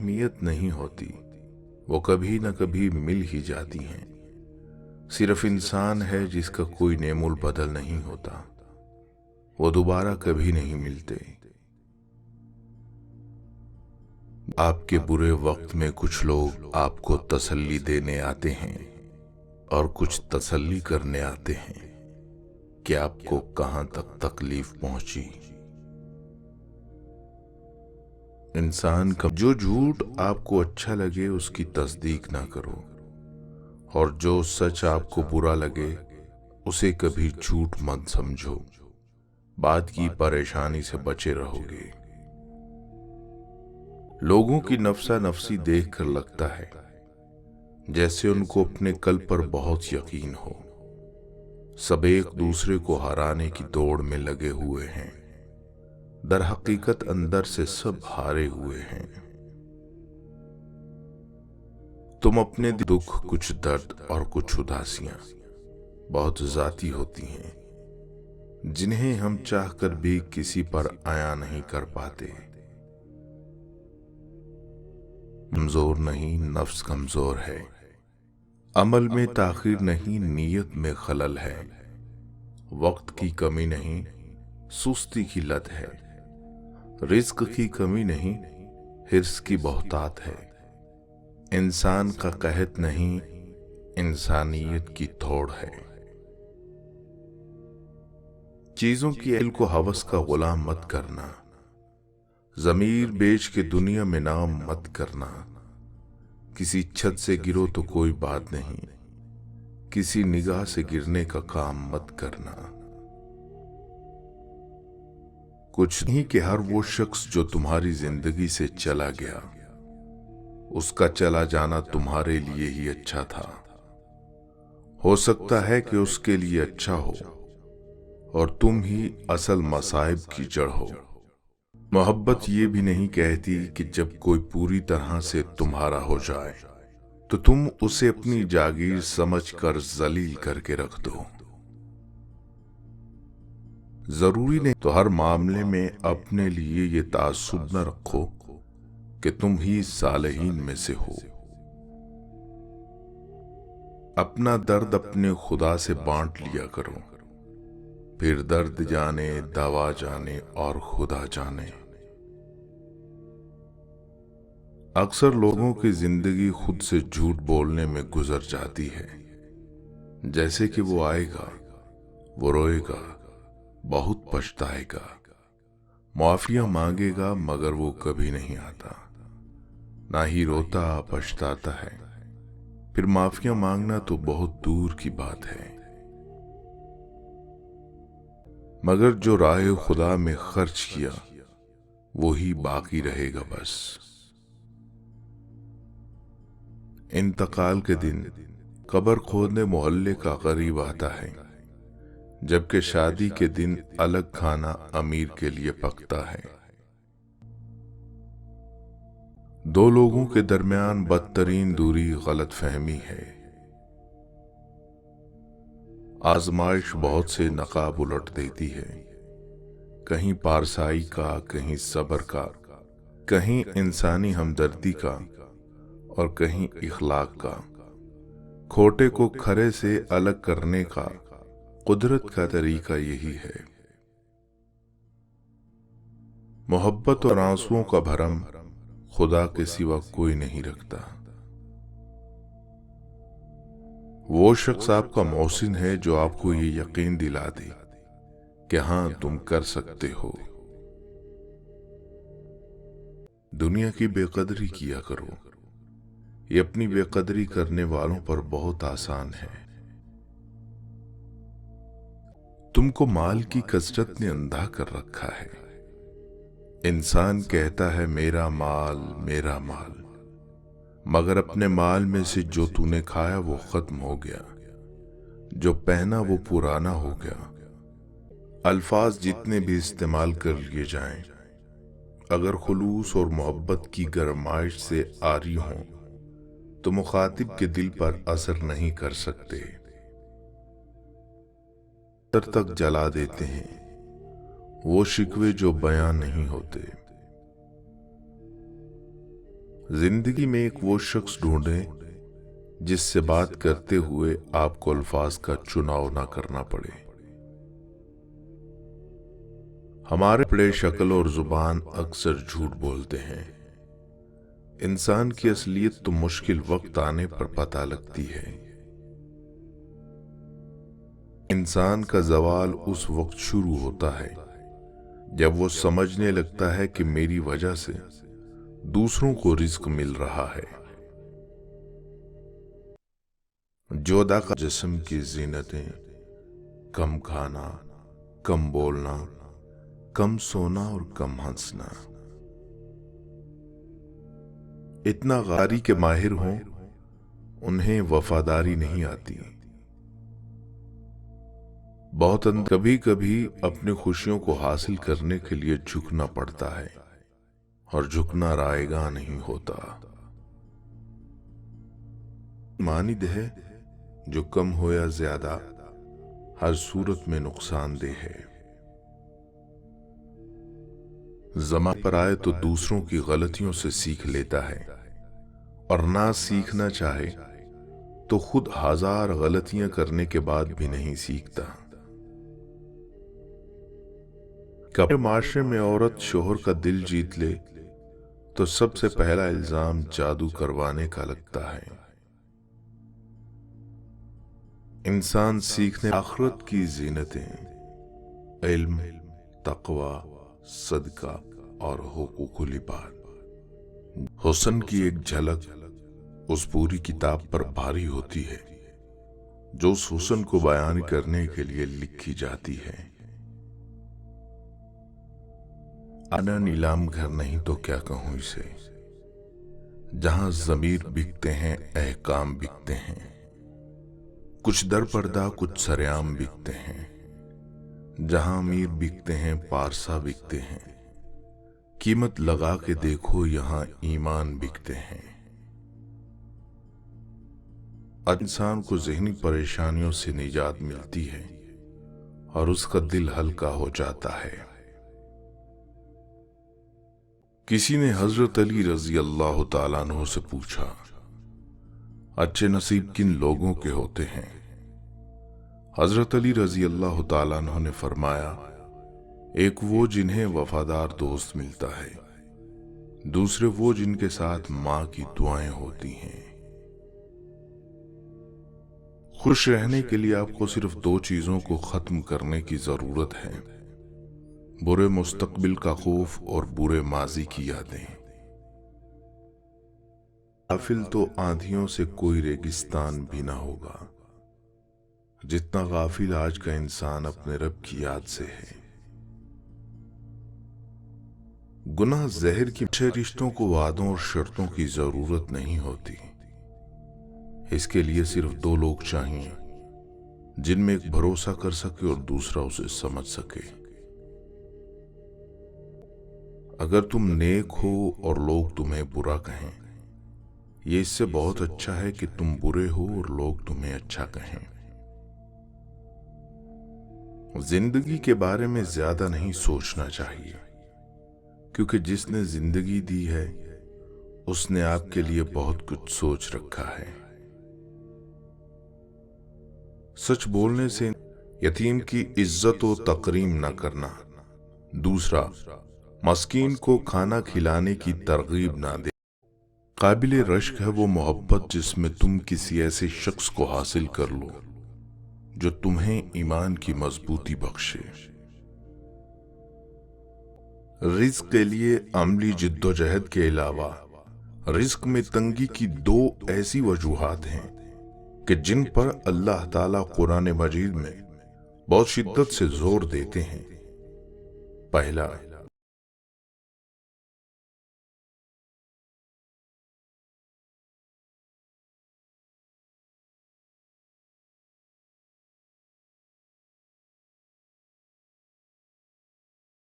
अहमियत नहीं होती, वो कभी न कभी मिल ही जाती हैं। सिर्फ इंसान है जिसका कोई नेमुल बदल नहीं होता, वो दोबारा कभी नहीं मिलते। आपके बुरे वक्त में कुछ लोग आपको तसल्ली देने आते हैं और कुछ तसल्ली करने आते हैं कि आपको कहां तक तकलीफ पहुंची। इंसान का जो झूठ आपको अच्छा लगे उसकी तस्दीक ना करो, और जो सच आपको बुरा लगे उसे कभी झूठ मत समझो। बाद की परेशानी से बचे रहोगे। लोगों की नफसा नफसी देखकर लगता है जैसे उनको अपने कल पर बहुत यकीन हो। सब एक दूसरे को हराने की दौड़ में लगे हुए हैं, दर हकीकत अंदर से सब हारे हुए हैं। तुम अपने दुख, कुछ दर्द और कुछ उदासियां बहुत जाती होती हैं, जिन्हें हम चाहकर भी किसी पर आया नहीं कर पाते। कमजोर नहीं, नफ्स कमजोर है। अमल में ताखीर नहीं, नीयत में खलल है। वक्त की कमी नहीं, सुस्ती की लत है। रिज्क की कमी नहीं, हिर्स की बहुतात है। इंसान का कहत नहीं, इंसानियत की थोड़ है। चीजों की अहल को हवस का गुलाम मत करना। जमीर बेच के दुनिया में नाम मत करना। किसी छत से गिरो तो कोई बात नहीं, किसी निगाह से गिरने का काम मत करना। कुछ नहीं कि हर वो शख्स जो तुम्हारी जिंदगी से चला गया, उसका चला जाना तुम्हारे लिए ही अच्छा था। हो सकता है कि उसके लिए अच्छा हो और तुम ही असल मसाइब की जड़ हो। मोहब्बत ये भी नहीं कहती कि जब कोई पूरी तरह से तुम्हारा हो जाए तो तुम उसे अपनी जागीर समझकर जलील करके रख दो। जरूरी नहीं तो हर मामले में अपने लिए ये तासुब न रखो कि तुम ही सालेहीन में से हो। अपना दर्द अपने खुदा से बांट लिया करो, फिर दर्द जाने, दवा जाने और खुदा जाने। अक्सर लोगों की जिंदगी खुद से झूठ बोलने में गुजर जाती है, जैसे कि वो आएगा, वो रोएगा, बहुत पछताएगा, माफिया मांगेगा, मगर वो कभी नहीं आता। ना ही रोता पछताता है, फिर माफिया मांगना तो बहुत दूर की बात है। मगर जो राह खुदा में खर्च किया वो ही बाकी रहेगा बस। इंतकाल के दिन कब्र खोदने मोहल्ले का गरीब आता है, जबकि शादी के दिन अलग खाना अमीर के लिए पकता है। दो लोगों के दरमियान बदतरीन दूरी गलत फहमी है। आजमाइश बहुत से नकाब उलट देती है, कहीं पारसाई का, कहीं सब्र का, कहीं इंसानी हमदर्दी का और कहीं इखलाक का। खोटे को खरे से अलग करने का कुदरत का तरीका यही है। मोहब्बत और आंसुओं का भरम खुदा के सिवा कोई नहीं रखता। वो शख्स आपका मोहसिन है जो आपको ये यकीन दिला दे कि हां तुम कर सकते हो। दुनिया की बेकदरी किया करो, ये अपनी बेकदरी करने वालों पर बहुत आसान है। तुमको माल की कसरत ने अंधा कर रखा है। इंसान कहता है मेरा माल, मेरा माल, मगर अपने माल में से जो तूने खाया वो खत्म हो गया, जो पहना वो पुराना हो गया। अल्फाज जितने भी इस्तेमाल कर लिए जाएं, अगर खुलूस और मोहब्बत की गरमाइश से आरी हों तो मुखातिब के दिल पर असर नहीं कर सकते, तर तक जला देते हैं वो शिकवे जो बयां नहीं होते। जिंदगी में एक वो शख्स ढूंढें जिससे बात करते हुए आपको अल्फाज का चुनाव ना करना पड़े। हमारे बड़े शक्ल और जुबान अक्सर झूठ बोलते हैं। इंसान की असलियत तो मुश्किल वक्त आने पर पता लगती है। इंसान का ज़वाल उस वक्त शुरू होता है जब वो समझने लगता है कि मेरी वजह से दूसरों को रिज्क मिल रहा है। जोधा का जिस्म की जीनतें, कम खाना, कम बोलना, कम सोना और कम हंसना। इतना गारी के माहिर हों, उन्हें वफादारी नहीं आती। बहुत कभी कभी अपनी खुशियों को हासिल करने के लिए झुकना पड़ता है, और झुकना रायगा नहीं होता। मानिद है जो कम हो या ज्यादा हर सूरत में नुकसानदेह है। ज़मा पर आए तो दूसरों की गलतियों से सीख लेता है, और ना सीखना चाहे तो खुद हजार गलतियां करने के बाद भी नहीं सीखता। कभी माशरे में औरत शोहर का दिल जीत ले तो सबसे पहला इल्जाम जादू करवाने का लगता है। इंसान सीखने आखिरत की जीनतें, इल्म, तकवा, सदका और हुकूकुल इबाद। हुस्न की एक झलक उस पूरी किताब पर भारी होती है जो उस हुस्न को बयान करने के लिए लिखी जाती है। आना नीलाम घर नहीं तो क्या कहूं इसे, जहां ज़मीर बिकते हैं अहकाम बिकते हैं। कुछ दर पर्दा कुछ सरेआम बिकते हैं। जहां अमीर बिकते हैं पारसा बिकते हैं। कीमत लगा के देखो यहां ईमान बिकते हैं। इंसान को ज़हनी परेशानियों से निजात मिलती है और उसका दिल हल्का हो जाता है। किसी ने हजरत अली रजी अल्लाह तआला अन्हु से पूछा, अच्छे नसीब किन लोगों के होते हैं? हजरत अली रजी अल्लाह तआला अन्हु ने फरमाया, एक वो जिन्हें वफादार दोस्त मिलता है, दूसरे वो जिनके साथ माँ की दुआएं होती हैं। खुश रहने के लिए आपको सिर्फ दो चीजों को खत्म करने की जरूरत है, बुरे मुस्तकबिल का खौफ और बुरे माजी की यादें। गाफिल तो आंधियों से कोई रेगिस्तान भी ना होगा जितना गाफिल आज का इंसान अपने रब की याद से है। गुनाह जहर की अच्छे रिश्तों को वादों और शर्तों की जरूरत नहीं होती। इसके लिए सिर्फ दो लोग चाहिए जिनमें एक भरोसा कर सके और दूसरा उसे समझ सके। अगर तुम नेक हो और लोग तुम्हें बुरा कहें, ये इससे बहुत अच्छा है कि तुम बुरे हो और लोग तुम्हें अच्छा कहें। जिंदगी के बारे में ज्यादा नहीं सोचना चाहिए, क्योंकि जिसने जिंदगी दी है उसने आपके लिए बहुत कुछ सोच रखा है। सच बोलने से यतीम की इज्जत व तकरीम न करना। दूसरा, मस्कीन को खाना खिलाने की तरगीब ना दे। काबिल रश्क है वो मोहब्बत जिसमें तुम किसी ऐसे शख्स को हासिल कर लो जो तुम्हें ईमान की मजबूती बख्शे। रिज्क के लिए अमली जिद्दोजहद के अलावा रिज्क में तंगी की दो ऐसी वजूहात हैं कि जिन पर अल्लाह ताला कुरान मजीद में बहुत शिद्दत से जोर देते हैं। पहला,